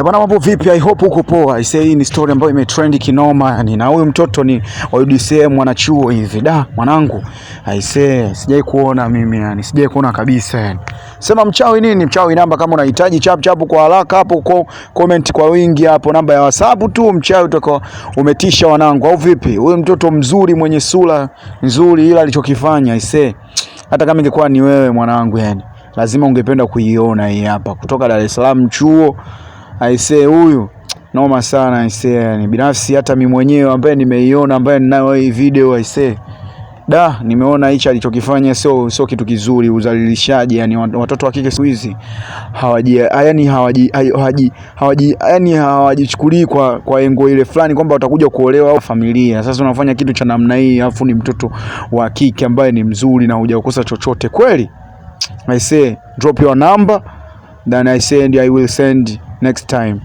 Bwana, mambo vipi? I hope uko poa. Hii ni story ambayo imetrend kinoma yani, na huyu mtoto ni wa UDSM mwanachuo hivi. Mwanangu. Sijai kuona mimi yani, sijai kuona kabisa yani. Sema mchawi nini? Mchawi namba kama unahitaji chap chap kwa haraka hapo comment kwa wingi hapo, namba ya WhatsApp tu, mchawi utakuwa umetisha wanangu, au vipi? Huyu mtoto mzuri mwenye sura nzuri, ila alichokifanya hata kama ingekuwa ni wewe mwanangu yani, lazima ungependa kuiona hii hapa kutoka Dar es Salaam chuo. Huyu noma sana yani, binafsi hata mimi mwenyewe ambaye nimeiona, ambaye ninayo hii video nimeona hicho alichokifanya sio kitu kizuri, uzalilishaji yani. Watoto wa kike siku hizi hawajichukulii kwa engo ile fulani kwamba watakuja kuolewa au familia. Sasa unafanya kitu cha namna hii, afu ni mtoto wa kike ambaye ni mzuri na hujakosa chochote kweli. Drop your number, then I will send next time.